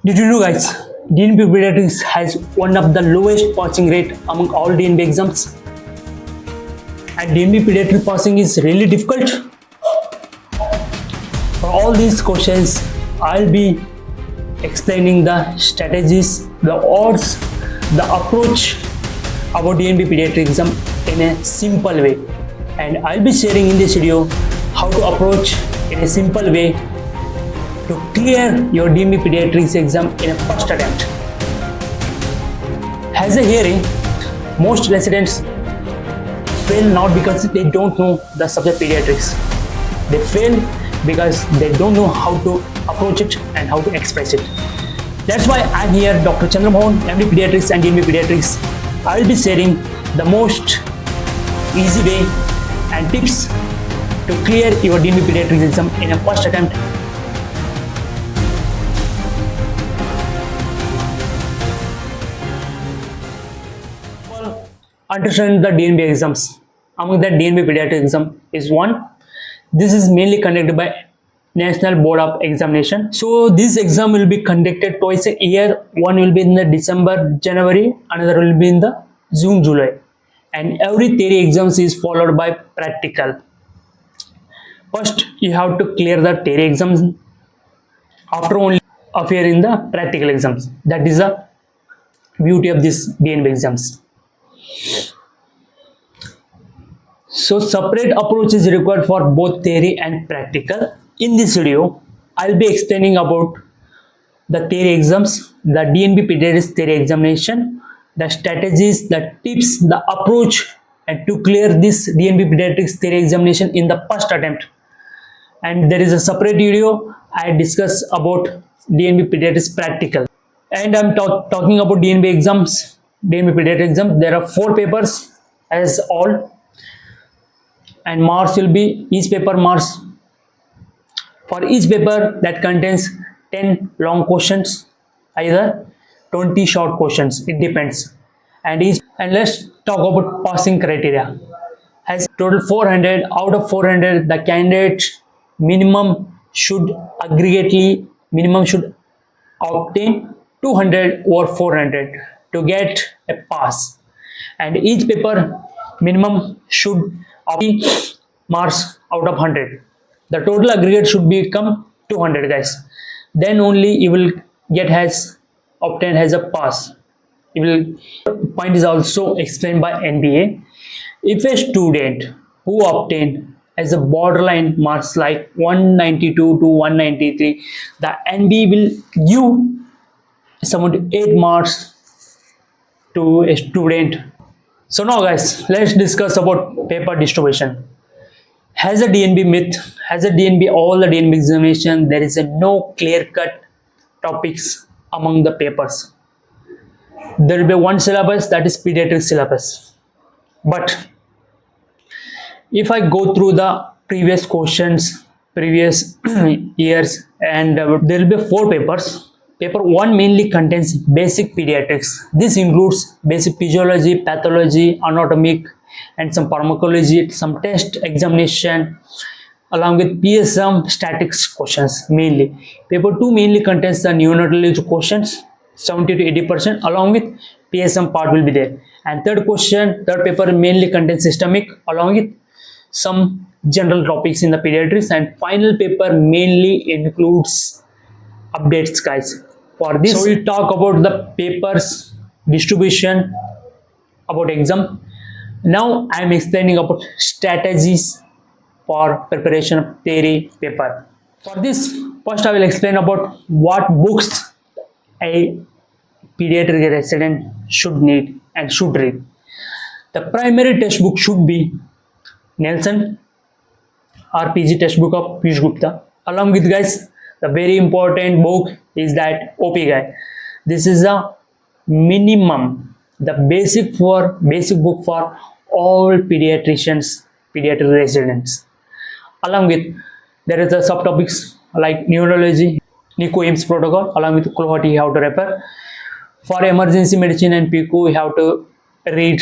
Did you know, guys, DNB Pediatrics has one of the lowest passing rate among all DNB exams? And DNB Pediatric passing is really difficult. For all these questions, I'll be explaining the strategies, the odds, the approach about DNB Pediatric exam in a simple way. And I'll be sharing in this video how to approach in a simple way to clear your DNB Pediatrics exam in a first attempt. As a hearing, most residents fail not because they don't know the subject pediatrics. They fail because they don't know how to approach it and how to express it. That's why I'm here, Dr. Chandramohan, MD Pediatrics and DNB Pediatrics. I'll be sharing the most easy way and tips to clear your DNB Pediatrics exam in a first attempt. Understand the DNB exams. Among that, DNB Pediatric exam is one. This is mainly conducted by National Board of Examination. So this exam will be conducted twice a year. One will be in the December, January. Another will be in the June, July. And every theory exams is followed by practical. First, you have to clear the theory exams. After only appear in the practical exams. That is the beauty of this DNB exams. So separate approach is required for both theory and practical. In this video, I'll be explaining about the theory exams, the DNB Pediatrics theory examination, the strategies, the tips, the approach, and to clear this DNB Pediatrics theory examination in the first attempt. And there is a separate video I discuss about DNB Pediatrics practical. And I'm talking about DNB exams, DNB Pediatrics exam. There are 4 papers as all. And marks will be each paper marks. For each paper that contains 10 long questions, either 20 short questions, it depends. And let's talk about passing criteria. Has total 400. Out of 400, the candidate minimum should obtain 200 or 400 to get a pass. And each paper minimum should obtain marks out of 100. The total aggregate should become 200, guys. Then only you will get obtained as a pass. Point is also explained by NBA. If a student who obtained as a borderline marks like 192 to 193, the NBA will give 78 marks to a student. So now, guys, let's discuss about paper distribution. Has a DNB myth, all the DNB examination, there is a no clear-cut topics among the papers. There will be one syllabus, that is pediatric syllabus. But if I go through the previous questions, previous years, and there will be 4 papers. Paper 1 mainly contains basic pediatrics. This includes basic physiology, pathology, anatomic, and some pharmacology, some test examination, along with PSM statics questions mainly. Paper 2 mainly contains the neonatology questions, 70 to 80%, along with PSM part will be there. And third paper mainly contains systemic, along with some general topics in the pediatrics. And final paper mainly includes updates, guys. For this, so we talk about the papers distribution about exam. Now I am explaining about strategies for preparation of theory paper. For this, first I will explain about what books a pediatric resident should need and should read. The primary textbook should be Nelson RPG textbook of Piyush Gupta. Along with, guys, the very important book is that OP guide. This is a minimum, the basic book for all pediatricians, pediatric residents. Along with, there is a subtopics like neurology, NICU AIMS protocol, along with cohort you have to refer. For emergency medicine and PICU, you have to read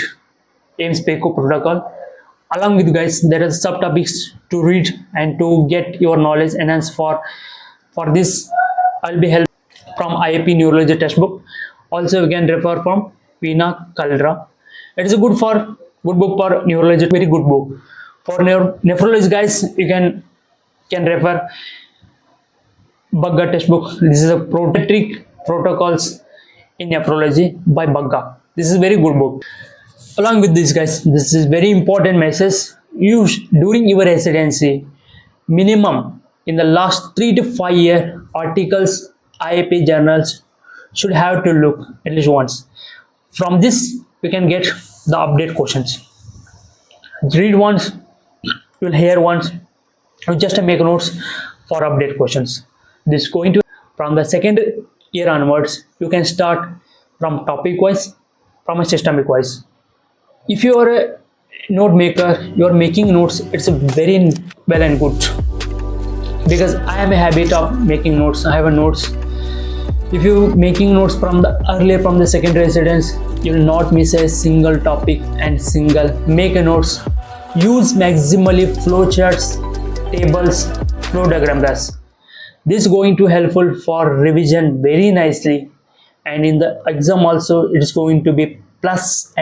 AIMS PICU protocol. Along with, guys, there are subtopics to read and to get your knowledge enhanced. For this, I'll be helped from IAP neurology textbook. Also you can refer from Vena CLERA. It is a good book for neurology, very good book. For nephrology guys, you can refer Bagga textbook. This is a Pediatric protocols in nephrology by Bagga. This is very good book. Along with this guys, this is very important message. You during your residency, minimum in the last 3 to 5 year articles, IAP journals should have to look at least once. From this you can get the update questions. Read once, you will hear once, you just make notes for update questions. This is going to from the second year onwards. You can start from topic wise, from a systemic wise. If you are a note maker, you are making notes, it's very well and good, because I have a habit of making notes. I have a notes. If you making notes from the second residence, you will not miss a single topic and make a notes. Use maximally flowcharts, tables, flow diagram guys. This is going to helpful for revision very nicely, and in the exam also it is going to be plus.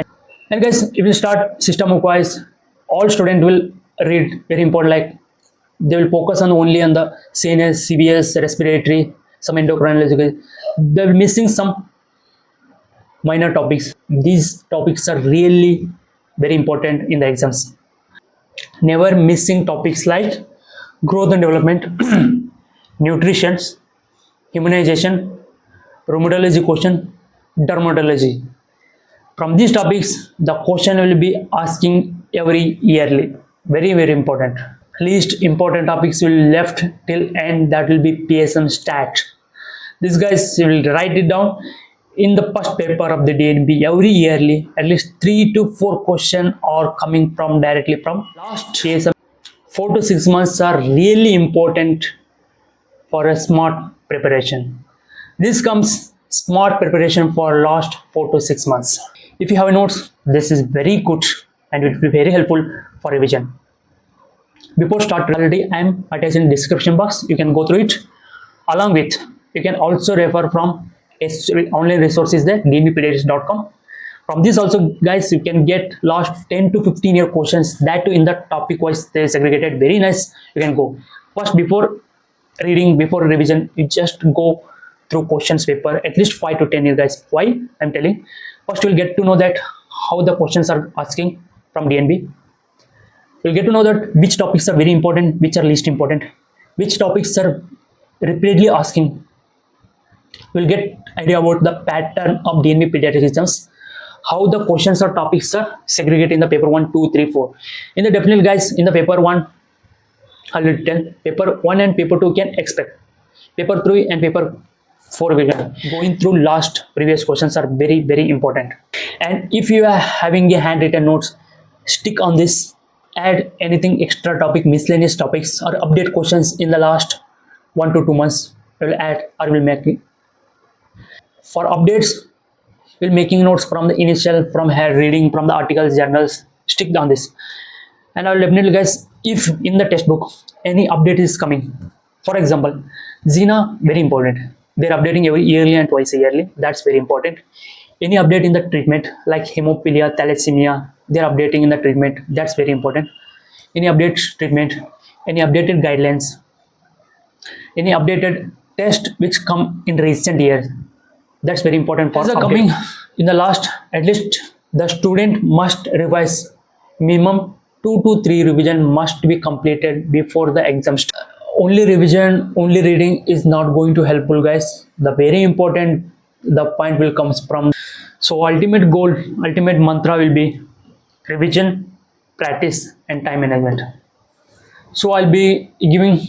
And guys, if you start system wise, all students will read very important, like they will focus on only on the CNS, CVS, respiratory, some endocrinology. They will missing some minor topics. These topics are really very important in the exams. Never missing topics like growth and development, nutrition, immunization, rheumatology question, dermatology. From these topics, the question will be asking every yearly. Very important. Least important topics will left till end, that will be PSM stat. These guys will write it down in the first paper of the DNB. Every yearly at least 3 to 4 questions are coming from directly from last PSM. 4 to 6 months are really important for a smart preparation. This comes smart preparation for last 4 to 6 months. If you have notes, this is very good and it will be very helpful for revision. Before start, already I am attaching description box. You can go through it. Along with, you can also refer from online resources there, dnbpediatrics.com. From this also guys, you can get last 10 to 15 year questions, that too in the topic wise they segregated. Very nice. You can go first, before reading, before revision, you just go through questions paper at least 5 to 10 years guys. Why I'm telling? First you will get to know that how the questions are asking from DNB. You'll get to know that which topics are very important, which are least important, which topics are repeatedly asking. You'll get idea about the pattern of DNB pediatric exams, how the questions or topics are segregated in the paper 1, 2, 3, 4. In the definitely guys, in the paper 1, I'll tell paper 1 and paper 2 can expect. Paper 3 and paper 4 we can going through last previous questions are very important. And if you are having a handwritten notes, stick on this. Add anything extra topic, miscellaneous topics or update questions in the last 1 to 2 months. I will add or will make it. For updates, we'll making notes from the initial, from here reading from the articles, journals. Stick on this. And I will definitely guys, if in the textbook any update is coming, for example Xena, very important, they're updating every yearly and twice a yearly. That's very important. Any update in the treatment like hemophilia, thalassemia, they're updating in the treatment. That's very important. Any update treatment, any updated guidelines, any updated test which come in recent years, that's very important for coming in the last. At least the student must revise minimum 2 to 3 revision must be completed before the exam. Only revision, only reading is not going to helpful guys. The very important, the point will comes from. So ultimate goal, ultimate mantra will be revision, practice and time management. So I'll be giving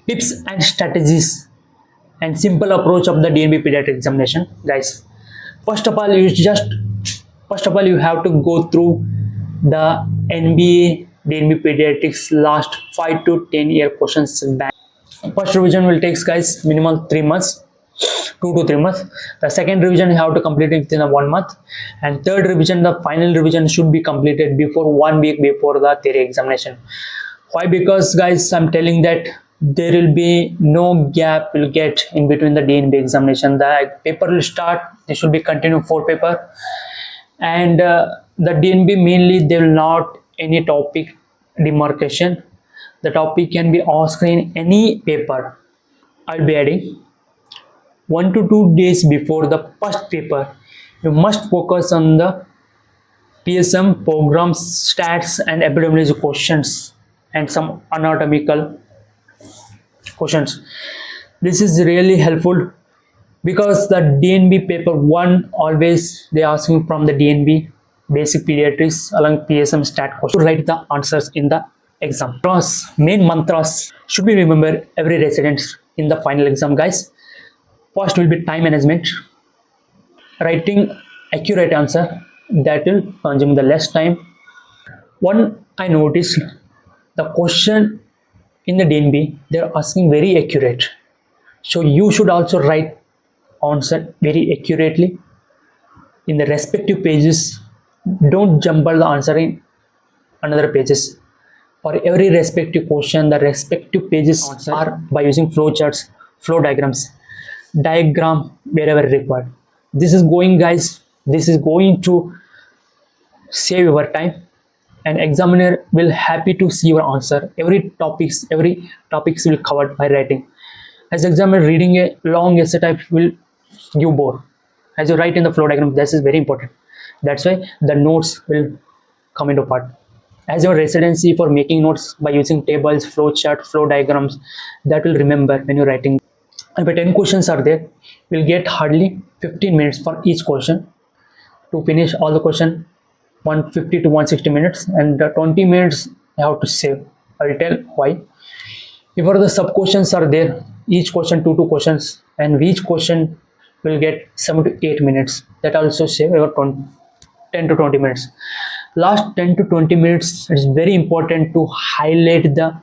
tips and strategies and simple approach of the DNB pediatric examination guys. First of all, you have to go through the NBA DNB pediatrics last 5 to 10 year questions back. First revision will take guys minimum 3 months, 2 to 3 months. The second revision you have to complete it within 1 month, and third revision, the final revision should be completed before 1 week before the theory examination. Why? Because guys, I'm telling that there will be no gap will get in between the DNB examination. The paper will start, this will be continued 4 paper, and the DNB mainly they will not any topic demarcation. The topic can be asked in any paper. I'll be adding 1 to 2 days before the first paper. You must focus on the PSM programs, stats and epidemiology questions and some anatomical questions. This is really helpful because the DNB paper 1 always they asking from the DNB basic pediatrics along PSM stat question to write the answers in the exam. Main mantras should be remembered every resident in the final exam, guys. First will be time management, writing accurate answer, that will consume the less time. One I noticed the question in the DNB they're asking very accurate, so you should also write answer very accurately in the respective pages. Don't jumble the answer in another pages. For every respective question, the respective pages are by using flow charts, flow diagrams, diagram wherever required. This is going, guys, this is going to save your time, and examiner will happy to see your answer. Every topics will covered by writing. As examiner, reading a long essay type will give bore. As you write in the flow diagram, this is very important. That's why the notes will come into part. As your residency for making notes by using tables, flow chart, flow diagrams, that will remember when you're writing. If 10 questions are there, we'll get hardly 15 minutes for each question to finish all the question. 150 to 160 minutes, and 20 minutes I have to save. I'll tell why. If the sub questions are there, each question 2 questions, and each question will get 7 to 8 minutes. That also save about 10 to 20 minutes. Last 10 to 20 minutes, it's very important to highlight the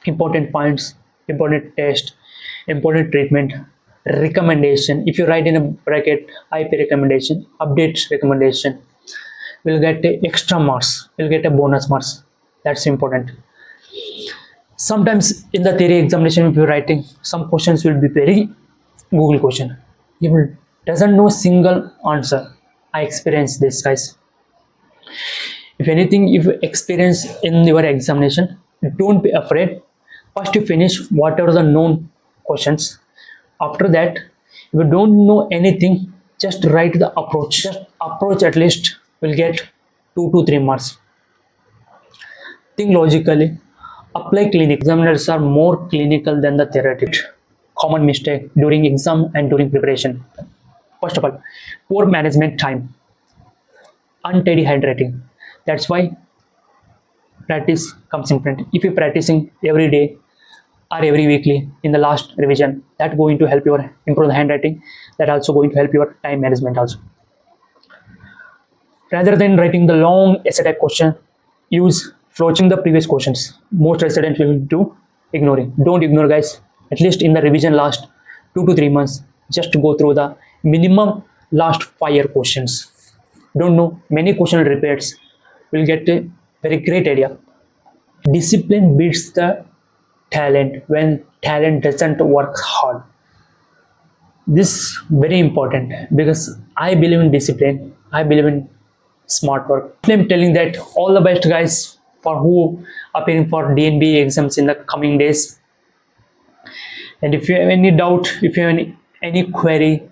important points, important test, important treatment, recommendation. If you write in a bracket IP recommendation, update recommendation, will get a extra marks, will get a bonus marks. That's important. Sometimes in the theory examination, if you're writing, some questions will be very Google question. You doesn't know single answer. I experienced this, guys. If anything, if you experience in your examination, don't be afraid. First you finish whatever the known questions. After that, if you don't know anything, just write the approach. Just approach at least will get 2 to 3 marks. Think logically. Apply clinic. Examiners are more clinical than the theoretic. Common mistake during exam and during preparation. First of all, poor management time, untidy handwriting. That's why practice comes in front. If you're practicing every day or every weekly in the last revision, that's going to help you improve the handwriting. That also going to help your time management also. Rather than writing the long essay type question, use flowching the previous questions. Most residents will do ignoring. Don't ignore, guys. At least in the revision last 2 to 3 months, just to go through the minimum last 5 year questions. Don't know, many question repeats will get a very great idea. Discipline beats the talent when talent doesn't work hard. This very important because I believe in discipline. I believe in smart work. I'm telling that all the best, guys, for who appearing for DNB exams in the coming days. And if you have any doubt, if you have any query,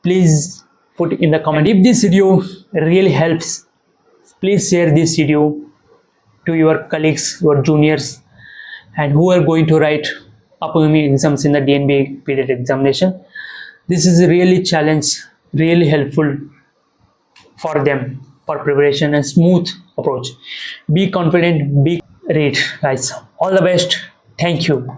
please put in the comment. If this video really helps, please share this video to your colleagues, your juniors, and who are going to write upcoming exams in the DNB pediatric examination. This is really challenge, really helpful for them for preparation and smooth approach. Be confident, be read, guys. All the best. Thank you.